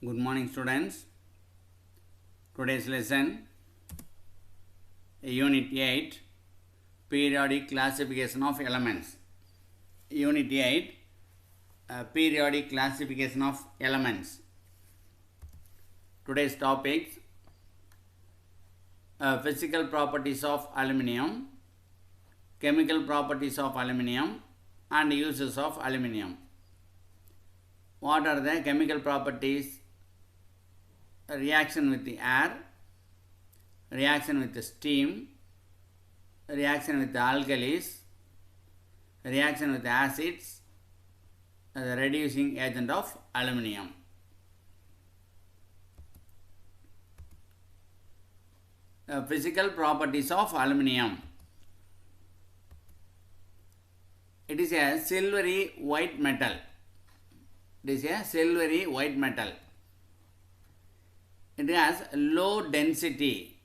Good morning, students. Today's lesson, Unit 8, Periodic Classification of Elements. Unit 8, Periodic Classification of Elements. Today's topics, Physical Properties of Aluminium, Chemical Properties of Aluminium, and Uses of Aluminium. What are the chemical properties? Reaction with the air, reaction with the steam, reaction with the alkalis, reaction with the acids, the reducing agent of aluminium. Physical properties of aluminium. It is a silvery white metal. It is a silvery white metal. It has low density.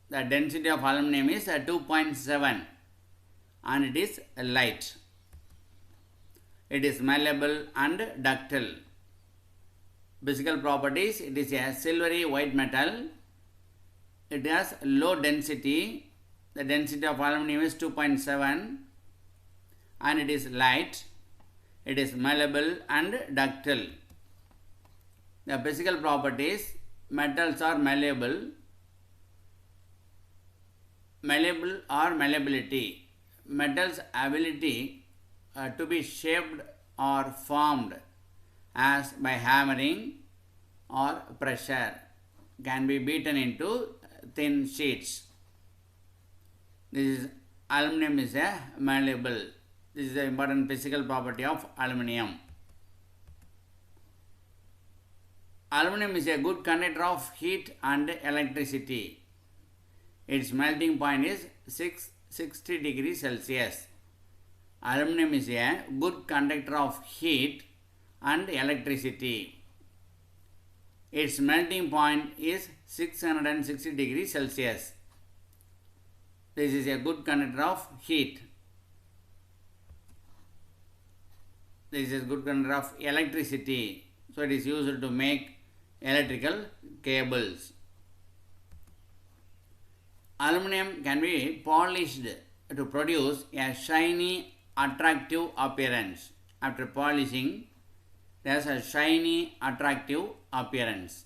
The density of aluminum is 2.7 and it is light. It is malleable and ductile. Physical properties, it is a silvery white metal. It has low density. The density of aluminum is 2.7 and it is light. It is malleable and ductile. The physical properties, metals are malleable. Malleable or malleability. Metals' ability to be shaped or formed as by hammering or pressure can be beaten into thin sheets. This is aluminum is a malleable. This is the important physical property of aluminium. Aluminum is a good conductor of heat and electricity. Its melting point is 660 degrees Celsius. Aluminum is a good conductor of heat and electricity. Its melting point is 660 degrees Celsius. This is a good conductor of heat. This is a good conductor of electricity. So it is used to make electrical cables. Aluminum can be polished to produce a shiny, attractive appearance. After polishing, there is a shiny, attractive appearance.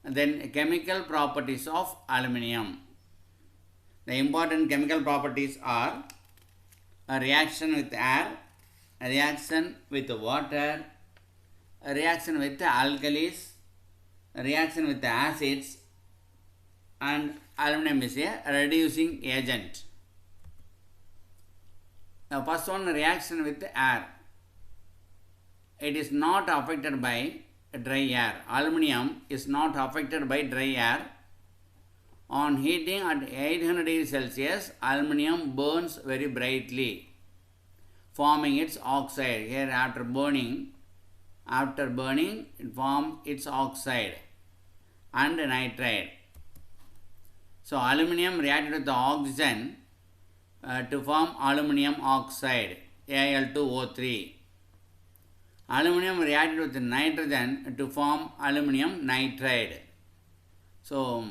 And then chemical properties of aluminium. The important chemical properties are a reaction with air, a reaction with water, a reaction with the alkalis, a reaction with the acids, and aluminum is a reducing agent. The first one, reaction with the air. It is not affected by dry air. Aluminium is not affected by dry air. On heating at 800 degrees Celsius, aluminium burns very brightly, forming its oxide. Here after burning, it forms its oxide and nitride. So aluminum reacted with the oxygen to form aluminium oxide, Al2O3. Aluminum reacted with the nitrogen to form aluminium nitride. So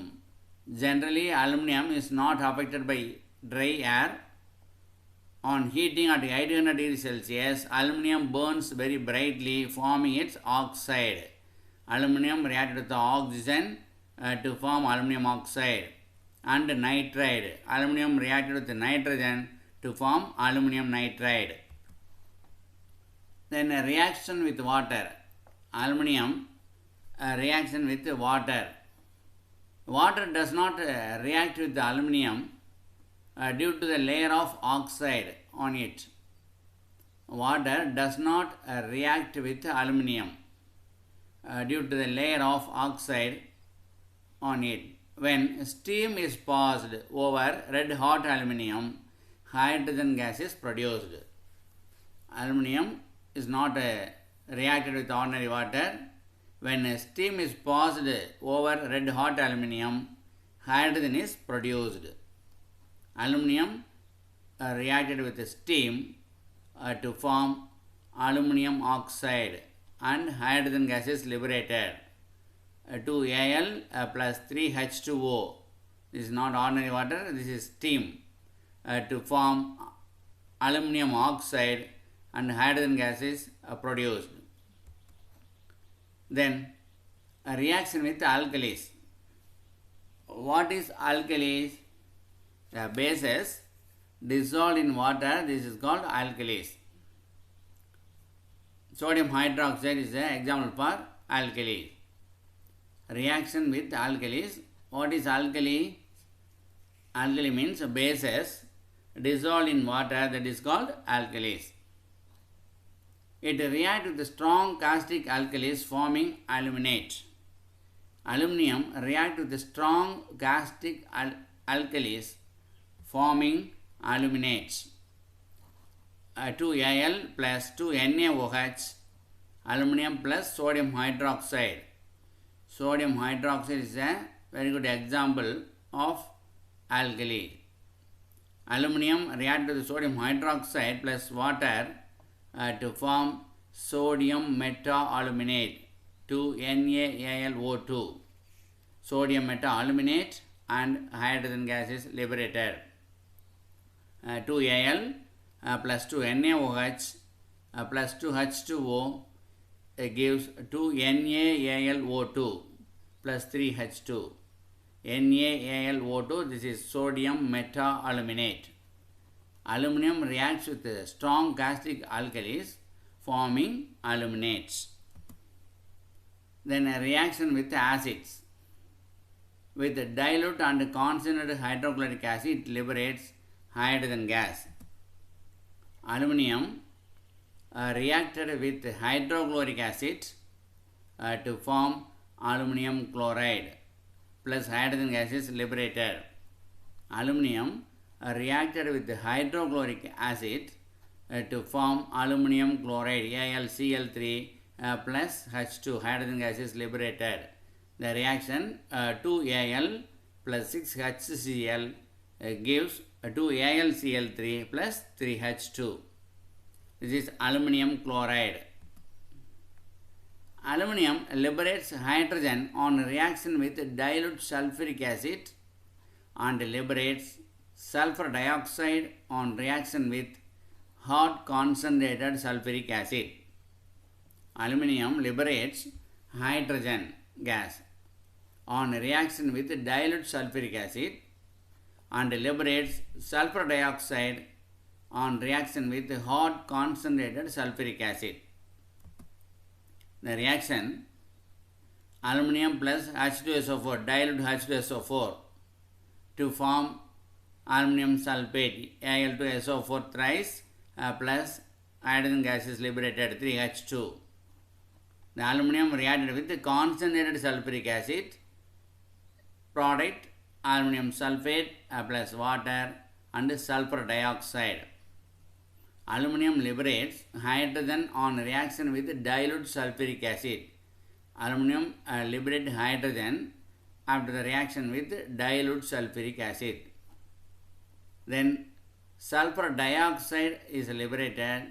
generally aluminum is not affected by dry air. On heating at 800 degrees Celsius, aluminum burns very brightly, forming its oxide. Aluminum reacted with the oxygen to form aluminum oxide. And nitride. Aluminum reacted with the nitrogen to form aluminum nitride. Then a reaction with water. Aluminum reaction with water. Water does not react with the aluminum due to the layer of oxide on it. Water does not react with aluminum due to the layer of oxide on it. When steam is passed over red hot aluminum, hydrogen gas is produced. Aluminum is not reacted with ordinary water. When steam is passed over red hot aluminum, hydrogen is produced. Aluminum reacted with steam to form aluminum oxide and hydrogen gas is liberated. 2Al plus 3H2O. This is not ordinary water, this is steam to form aluminum oxide, and hydrogen gas is produced. Then a reaction with alkalis. What is alkalis? The bases dissolved in water, this is called alkalis. Sodium hydroxide is an example for alkali. Reaction with alkalis. What is alkali? Alkali means bases dissolved in water, that is called alkalis. It reacts with the strong caustic alkalis forming aluminate. Aluminium reacts with the strong caustic alkalis forming aluminates. 2Al plus 2NaOH, aluminum plus sodium hydroxide. Sodium hydroxide is a very good example of alkali. Aluminum reacts with sodium hydroxide plus water to form sodium metaaluminate, 2NaAlO2. Sodium metaaluminate and hydrogen gas is liberated. 2Al plus 2NaOH plus 2H2O gives 2NaAlO2 plus 3H2. NaAlO2, this is sodium metaaluminate. Aluminum reacts with strong caustic alkalis forming aluminates. Then a reaction with acids. With dilute and concentrated hydrochloric acid, it liberates hydrogen gas. Aluminum reacted with hydrochloric acid to form aluminum chloride plus hydrogen gas is liberated. Aluminum reacted with hydrochloric acid to form aluminum chloride, AlCl3 plus H2, hydrogen gas is liberated. The reaction 2Al plus 6HCl gives 2AlCl3 plus 3H2. This is aluminum chloride. Aluminum liberates hydrogen on reaction with dilute sulfuric acid and liberates sulfur dioxide on reaction with hot concentrated sulfuric acid. Aluminum liberates hydrogen gas on reaction with dilute sulfuric acid and liberates sulfur dioxide on reaction with hot concentrated sulfuric acid. The reaction aluminum plus H2SO4, dilute H2SO4 to form aluminum sulfate, Al2SO4 thrice plus hydrogen gas is liberated, 3H2. The aluminum reacted with the concentrated sulfuric acid, product aluminum sulfate plus water and sulfur dioxide. Aluminum liberates hydrogen on reaction with dilute sulfuric acid. Aluminum liberates hydrogen after the reaction with dilute sulfuric acid. Then sulfur dioxide is liberated,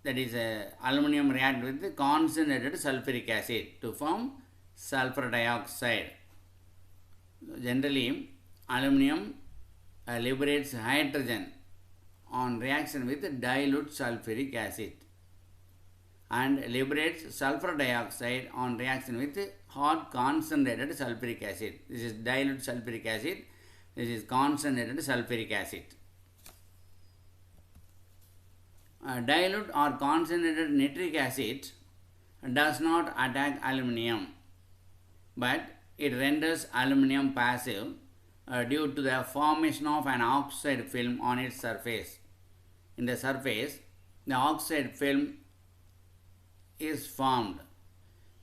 that is aluminum react with concentrated sulfuric acid to form sulfur dioxide. Generally, aluminum liberates hydrogen on reaction with dilute sulfuric acid and liberates sulfur dioxide on reaction with hot concentrated sulfuric acid. This is dilute sulfuric acid, this is concentrated sulfuric acid. Dilute or concentrated nitric acid does not attack aluminum, but it renders aluminum passive due to the formation of an oxide film on its surface. In the surface, the oxide film is formed.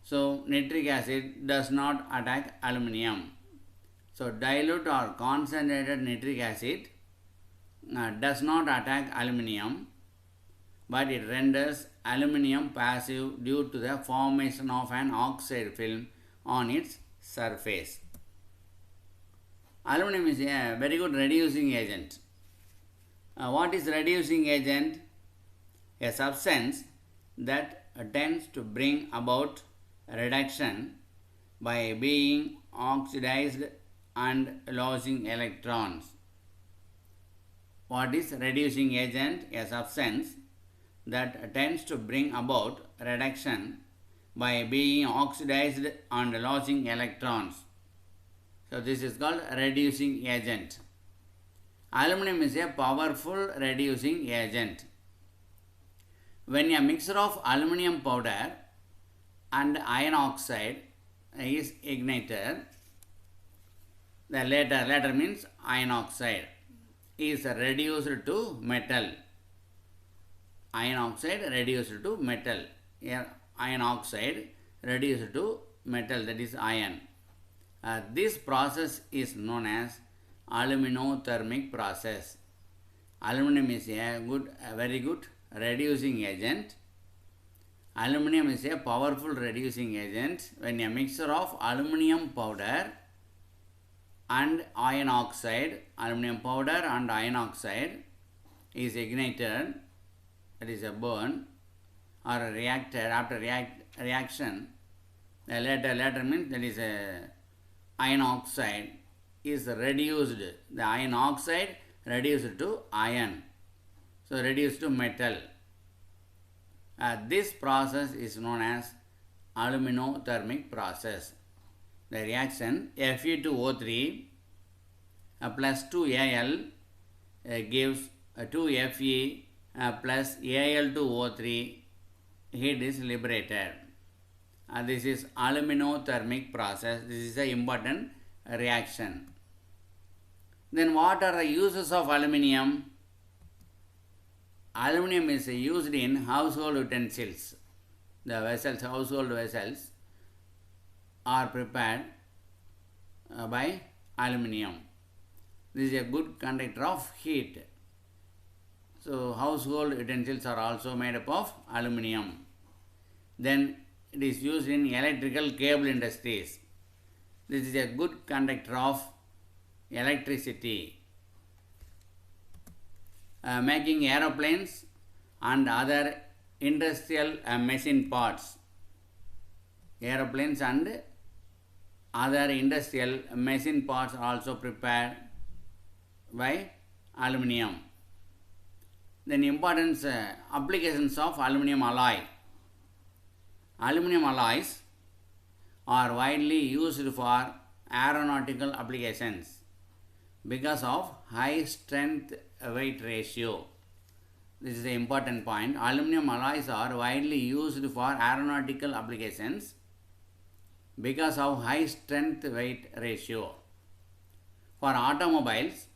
So, nitric acid does not attack aluminum. So, dilute or concentrated nitric acid does not attack aluminum, but it renders aluminum passive due to the formation of an oxide film on its surface. Aluminum is a very good reducing agent. What is reducing agent? A substance that tends to bring about reduction by being oxidized and losing electrons. What is reducing agent? A substance that tends to bring about reduction by being oxidized and losing electrons. So this is called reducing agent. Aluminum is a powerful reducing agent. When a mixture of aluminum powder and iron oxide is ignited, the later means iron oxide is reduced to metal. Iron oxide reduced to metal. Iron oxide reduced to metal, that is iron. This process is known as aluminothermic process. Aluminum is a very good reducing agent. Aluminum is a powerful reducing agent. When a mixture of aluminum powder and iron oxide, aluminum powder and iron oxide is ignited, that is a burn, or reacted after reaction, the later means that is a iron oxide is reduced, the iron oxide reduced to iron, so reduced to metal. This process is known as aluminothermic process. The reaction Fe2O3 plus 2Al gives 2Fe plus Al2O3, heat is liberated. This is aluminothermic process. This is an important reaction. Then what are the uses of aluminium? Aluminium is used in household utensils. The vessels, household vessels, are prepared by aluminium. This is a good conductor of heat. So household utensils are also made up of aluminium. Then it is used in electrical cable industries. This is a good conductor of electricity. Making aeroplanes and other industrial machine parts. Aeroplanes and other industrial machine parts are also prepared by aluminium. Then importance applications of aluminium alloy. Aluminium alloys are widely used for aeronautical applications because of high strength weight ratio. This is an important point. Aluminium alloys are widely used for aeronautical applications because of high strength weight ratio. For automobiles,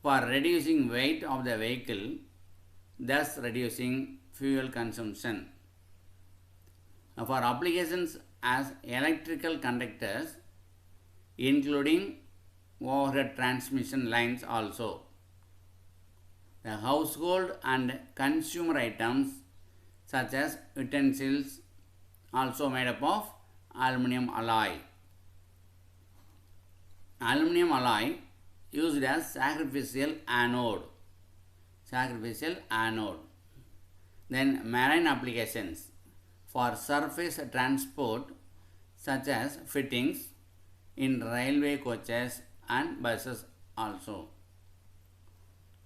for reducing weight of the vehicle, thus reducing fuel consumption. For applications as electrical conductors, including overhead transmission lines also. The household and consumer items such as utensils also made up of aluminum alloy. Aluminum alloy used as sacrificial anode. Sacrificial anode. Then marine applications for surface transport such as fittings in railway coaches and buses also.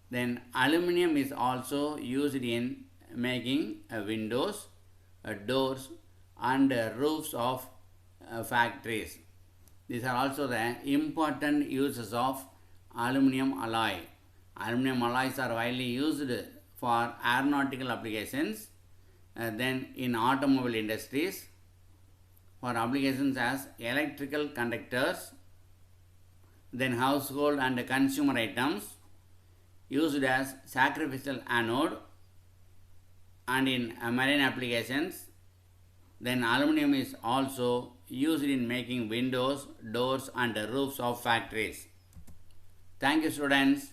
Then aluminum is also used in making windows, doors and roofs of factories. These are also the important uses of aluminum alloy. Aluminum alloys are widely used for aeronautical applications, then in automobile industries, for applications as electrical conductors, then household and consumer items, used as sacrificial anode, and in marine applications. Then aluminum is also used in making windows, doors and roofs of factories. Thank you, students.